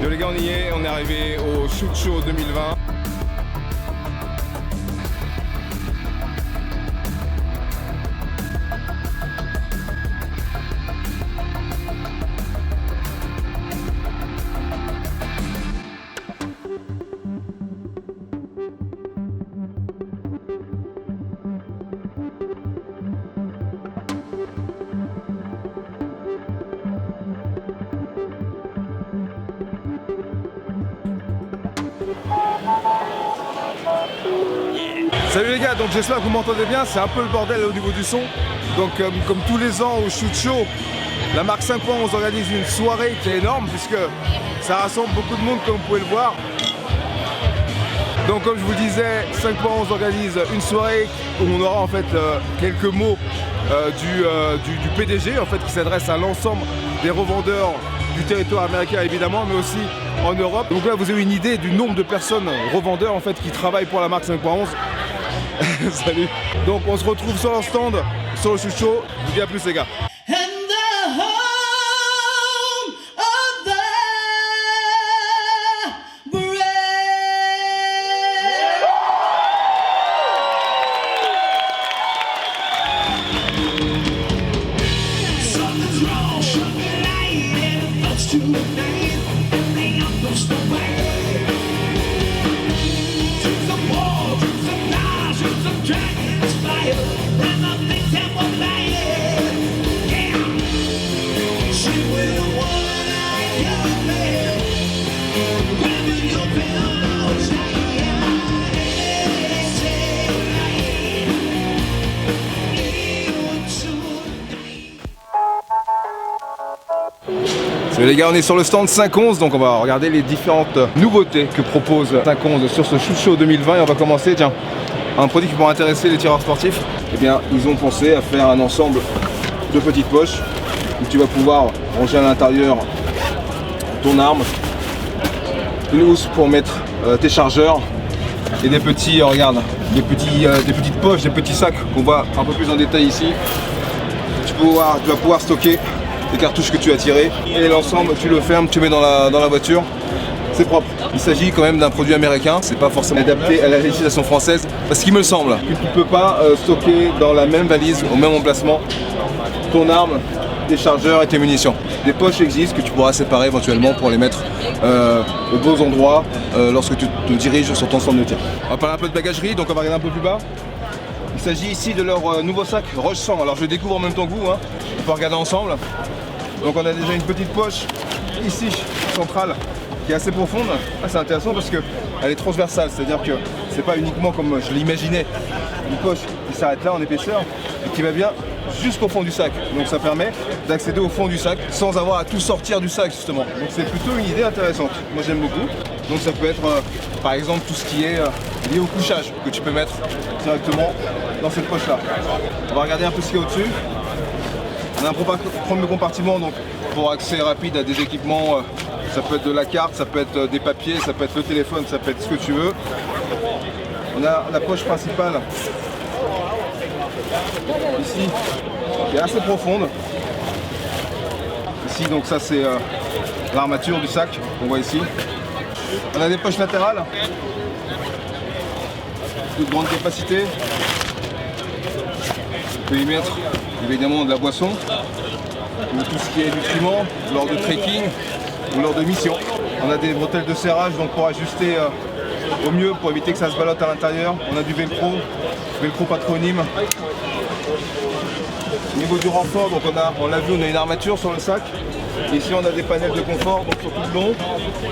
Yo les gars, on y est, on est arrivé au Shoot Show 2020. Salut les gars, donc j'espère que vous m'entendez bien, c'est un peu le bordel au niveau du son. Donc comme tous les ans au Shoot Show, la marque 5.11 organise une soirée qui est énorme puisque ça rassemble beaucoup de monde comme vous pouvez le voir. Donc comme je vous disais, 5.11 organise une soirée où on aura en fait quelques mots du PDG en fait qui s'adresse à l'ensemble des revendeurs du territoire américain évidemment, mais aussi en Europe. Donc là vous avez une idée du nombre de personnes revendeurs en fait qui travaillent pour la marque 5.11. Salut. Donc on se retrouve sur leur stand, sur le Shoot Show. Je vous dis à plus les gars. Les gars, on est sur le stand 5.11, donc on va regarder les différentes nouveautés que propose 5.11 sur ce Shoot Show 2020 et on va commencer, tiens, un produit qui pourrait intéresser les tireurs sportifs. Eh bien, ils ont pensé à faire un ensemble de petites poches où tu vas pouvoir ranger à l'intérieur ton arme, une housse pour mettre tes chargeurs et des petits, regarde, des petites poches, des petits sacs qu'on voit un peu plus en détail ici. Tu vas pouvoir stocker les cartouches que tu as tirées et l'ensemble tu le fermes, tu mets dans la voiture, c'est propre. Il s'agit quand même d'un produit américain, c'est pas forcément adapté à la législation française parce qu'il me semble que tu ne peux pas stocker dans la même valise, au même emplacement, ton arme, tes chargeurs et tes munitions. Des poches existent que tu pourras séparer éventuellement pour les mettre aux beaux endroits lorsque tu te diriges sur ton stand de tir. On va parler un peu de bagagerie, donc on va regarder un peu plus bas. Il s'agit ici de leur nouveau sac Roche 100. Alors je le découvre en même temps que vous, hein. On peut regarder ensemble. Donc on a déjà une petite poche ici, centrale, qui est assez profonde. Ah, c'est intéressant parce qu'elle est transversale, c'est-à-dire que c'est pas uniquement comme je l'imaginais, une poche qui s'arrête là en épaisseur et qui va bien jusqu'au fond du sac. Donc ça permet d'accéder au fond du sac sans avoir à tout sortir du sac justement. Donc c'est plutôt une idée intéressante. Moi j'aime beaucoup. Donc ça peut être par exemple tout ce qui est lié au couchage que tu peux mettre directement dans cette poche là. On va regarder un peu ce qu'il y a au-dessus. On a un premier compartiment donc pour accès rapide à des équipements, ça peut être de la carte, ça peut être des papiers, ça peut être le téléphone, ça peut être ce que tu veux. On a la poche principale ici qui est assez profonde. Ici donc ça c'est l'armature du sac qu'on voit ici. On a des poches latérales de grande capacité. On peut y mettre évidemment de la boisson ou tout ce qui est nutriments lors de trekking ou lors de mission. On a des bretelles de serrage donc pour ajuster au mieux pour éviter que ça se ballotte à l'intérieur. On a du velcro patronyme. Au niveau du renfort, donc on l'a vu, on a une armature sur le sac. Ici on a des panels de confort donc sur tout le long.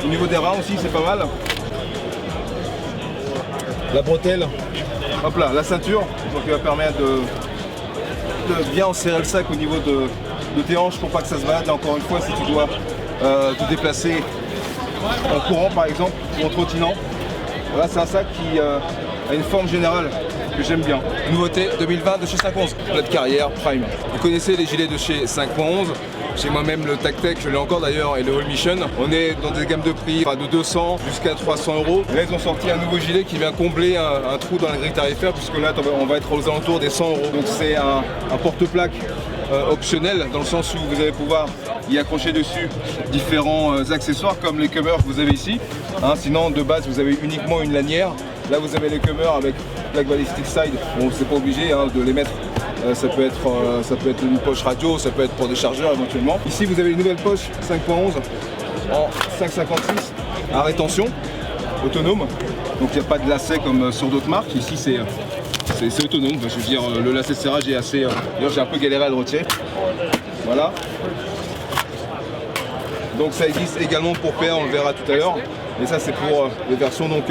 Au niveau des reins aussi c'est pas mal. La bretelle, hop là, la ceinture, donc qui va permettre de bien enserrer le sac au niveau de tes hanches pour pas que ça se balade. Et encore une fois, si tu dois te déplacer en courant par exemple ou en trottinant, là c'est un sac qui a une forme générale que j'aime bien. Nouveauté 2020 de chez 5.11, notre carrière Prime. Vous connaissez les gilets de chez 5.11. Chez moi-même le TacTech, je l'ai encore d'ailleurs, et le All Mission. On est dans des gammes de prix de 200 jusqu'à 300 €. Là ils ont sorti un nouveau gilet qui vient combler un trou dans la grille tarifaire puisque là on va être aux alentours des 100 €. Donc c'est un porte-plaque optionnel dans le sens où vous allez pouvoir y accrocher dessus différents accessoires comme les cummers que vous avez ici. Hein, sinon de base vous avez uniquement une lanière. Là vous avez les cummers avec Black Ballistic Side. Bon, c'est pas obligé hein, de les mettre. Ça peut être une poche radio, ça peut être pour des chargeurs éventuellement. Ici vous avez une nouvelle poche 5.11 en 5,56 à rétention autonome. Donc il n'y a pas de lacet comme sur d'autres marques. Ici c'est autonome. Je veux dire, le lacet de serrage est assez. D'ailleurs j'ai un peu galéré à le retirer. Voilà. Donc ça existe également pour PA, on le verra tout à l'heure. Et ça c'est pour les versions donc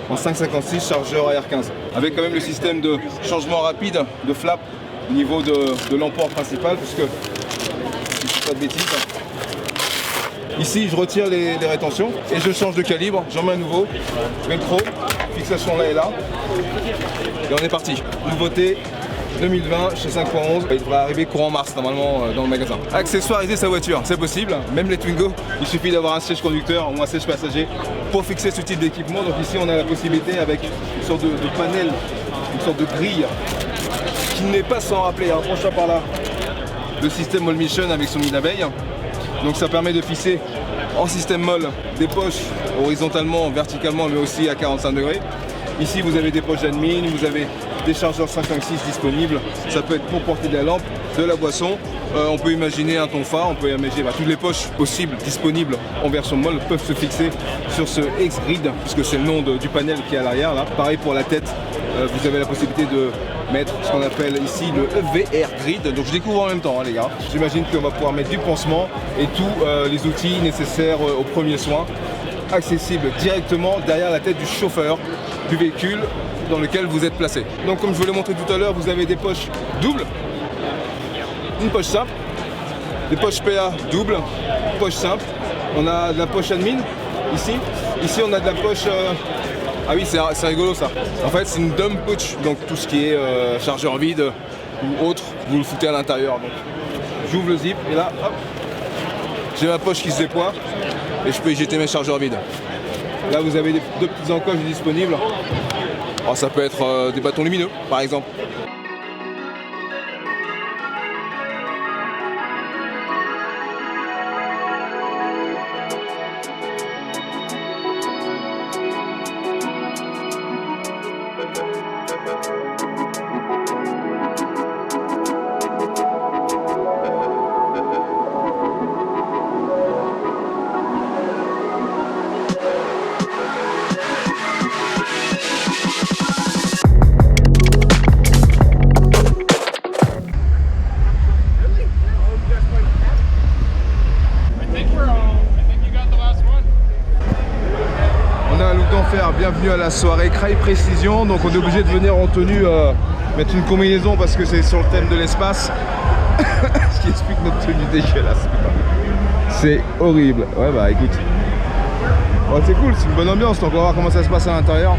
en 5,56 chargeur AR15. Avec quand même le système de changement rapide de flap au niveau de l'emport principal, puisque si je ne dis pas de bêtises. Ici je retire les rétentions et je change de calibre, j'en mets un nouveau, velcro, fixation là et là. Et on est parti. Nouveauté 2020 chez 5.11, il devrait arriver courant mars normalement dans le magasin. Accessoiriser sa voiture, c'est possible, même les Twingo, il suffit d'avoir un siège conducteur ou un siège passager pour fixer ce type d'équipement. Donc ici on a la possibilité avec une sorte de panel, une sorte de grille qui n'est pas sans rappeler, hein, prochain par là, le système All Mission avec son nid d'abeille. Donc ça permet de fixer en système molle des poches horizontalement, verticalement mais aussi à 45 degrés. Ici vous avez des poches d'admin, vous avez des chargeurs 5.6 disponibles. Ça peut être pour porter de la lampe, de la boisson. On peut imaginer un tonfa, on peut imaginer toutes les poches possibles disponibles en version molle peuvent se fixer sur ce X-Grid, puisque c'est le nom du panel qui est à l'arrière là. Pareil pour la tête, vous avez la possibilité de mettre ce qu'on appelle ici le EVR Grid. Donc je découvre en même temps hein, les gars. J'imagine qu'on va pouvoir mettre du pansement et tous les outils nécessaires aux premiers soins accessibles directement derrière la tête du chauffeur du véhicule dans lequel vous êtes placé. Donc comme je vous l'ai montré tout à l'heure, vous avez des poches doubles, une poche simple, des poches PA doubles, poche simple. On a de la poche admin ici. Ici on a de la poche... Ah oui, c'est rigolo ça. En fait c'est une dumb pouch, donc tout ce qui est chargeur vide ou autre, vous le foutez à l'intérieur. Donc j'ouvre le zip et là, hop, j'ai ma poche qui se déploie et je peux y jeter mes chargeurs vides. Là vous avez deux petites encoches disponibles. Alors, ça peut être des bâtons lumineux par exemple. Bienvenue à la soirée Cry Précision. Donc on est obligé de venir en tenue mettre une combinaison parce que c'est sur le thème de l'espace. Ce qui explique notre tenue dégueulasse. C'est horrible. Ouais bah écoute. Ouais, c'est cool, c'est une bonne ambiance, donc on va voir comment ça se passe à l'intérieur.